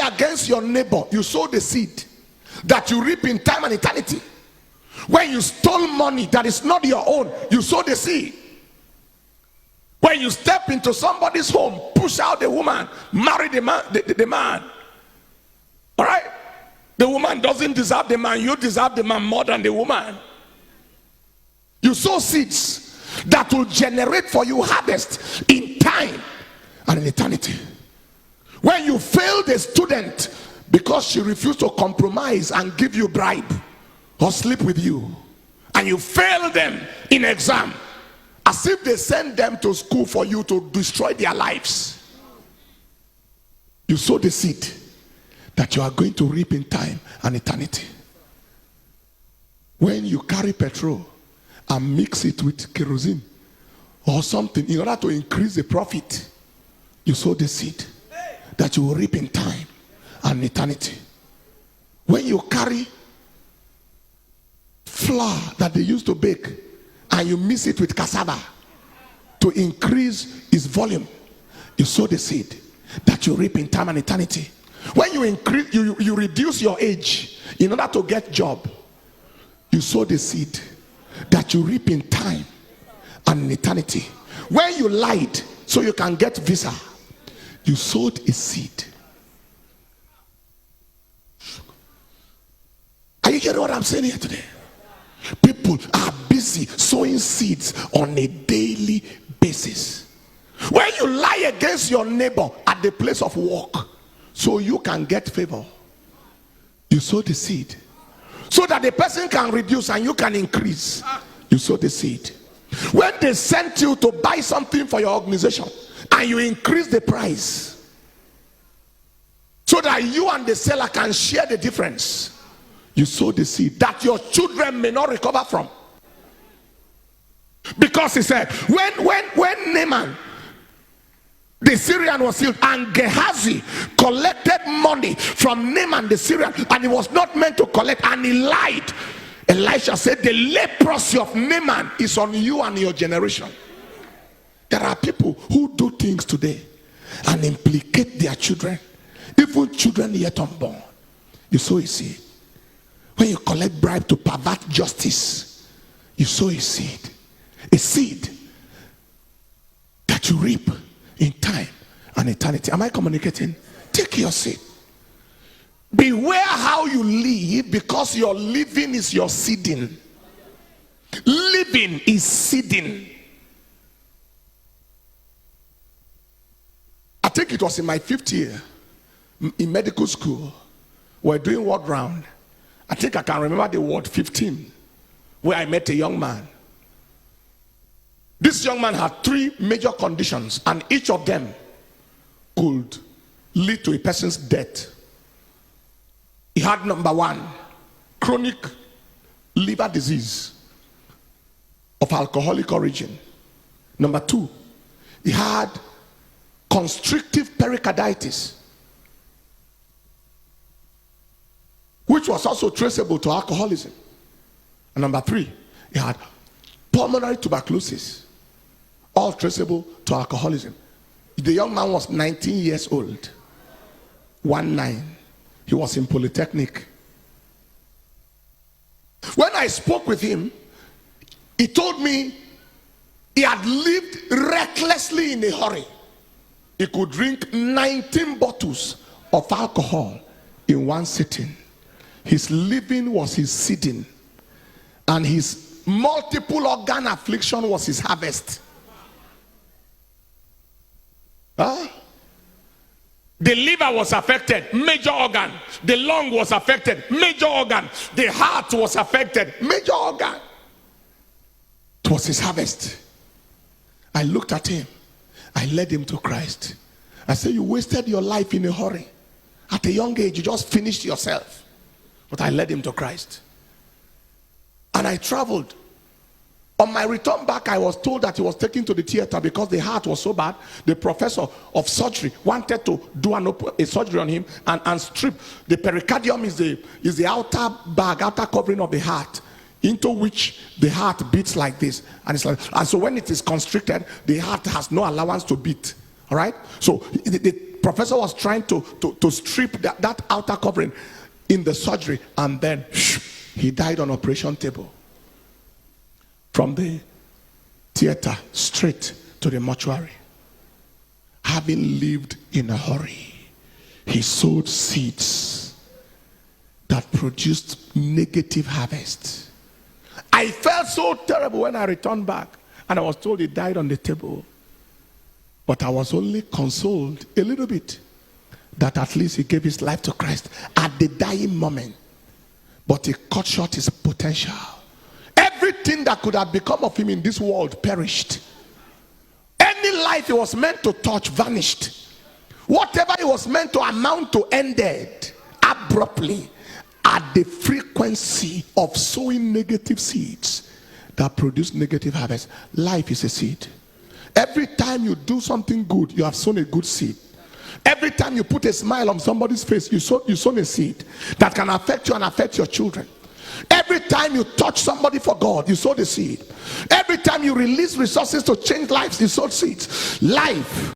lie against your neighbor, you sow the seed that you reap in time and eternity. When you stole money that is not your own, you sow the seed. When you step into somebody's home, push out the woman, marry the man, the man. All right? The woman doesn't deserve the man. You deserve the man more than the woman. You sow seeds that will generate for you harvest in time and in eternity. When you fail the student because she refused to compromise and give you bribe or sleep with you, and you fail them in exam, as if they send them to school for you to destroy their lives, you sow the seed that you are going to reap in time and eternity. When you carry petrol and mix it with kerosene or something in order to increase the profit, you sow the seed that you will reap in time and eternity. When you carry flour that they used to bake and you mix it with cassava to increase its volume, you sow the seed that you reap in time and eternity. When you increase, you reduce your age in order to get job, you sow the seed that you reap in time and in eternity. When you lied so you can get visa, you sowed a seed. Are you hearing what I'm saying here today? People are busy sowing seeds on a daily basis. When you lie against your neighbor at the place of work so you can get favor, you sow the seed so that the person can reduce and you can increase. You sow the seed. When they sent you to buy something for your organization and you increase the price so that you and the seller can share the difference, you sow the seed that your children may not recover from. Because he said, when Naaman the Syrian was healed and Gehazi collected money from Naaman the Syrian, and he was not meant to collect, and he lied, Elisha said, the leprosy of Naaman is on you and your generation. There are people who do things today and implicate their children, even children yet unborn. You sow a seed. When you collect bribe to pervert justice, you sow a seed. A seed that you reap in time and eternity. Am I communicating? Take your seed. Beware how you live, because your living is your seeding. Living is seeding. I think it was in my 5th year in medical school. We're doing word round. I think I can remember the word 15, where I met a young man. This young man had 3 major conditions, and each of them could lead to a person's death. He had number 1, chronic liver disease of alcoholic origin. Number 2, he had constrictive pericarditis, which was also traceable to alcoholism. And number 3, he had pulmonary tuberculosis, all traceable to alcoholism. The young man was 19 years old. 19. He was in Polytechnic. When I spoke with him, he told me he had lived recklessly in a hurry. He could drink 19 bottles of alcohol in one sitting. His living was his seeding, and his multiple organ affliction was his harvest. The liver was affected, major organ. The lung was affected, major organ. The heart was affected, major organ. It was his harvest. I looked at him. I led him to Christ. I said, you wasted your life in a hurry. At a young age, you just finished yourself. But I led him to Christ. And I traveled. On my return back, I was told that he was taken to the theater because the heart was so bad. The professor of surgery wanted to do a surgery on him and strip. The pericardium is the outer bag, outer covering of the heart, into which the heart beats like this. And it's like, and so when it is constricted, the heart has no allowance to beat. All right? So the professor was trying to strip that outer covering in the surgery, and then he died on operation table. From the theater straight to the mortuary. Having lived in a hurry, he sowed seeds that produced negative harvest. I felt so terrible when I returned back and I was told he died on the table. But I was only consoled a little bit that at least he gave his life to Christ at the dying moment. But he cut short his potential. Everything that could have become of him in this world perished. Any life he was meant to touch vanished. Whatever he was meant to amount to ended abruptly at the frequency of sowing negative seeds that produce negative harvest. Life is a seed. Every time you do something good, you have sown a good seed. Every time you put a smile on somebody's face, you sown a seed that can affect you and affect your children. Every time you touch somebody for God, you sow the seed. Every time you release resources to change lives, you sow seeds. Life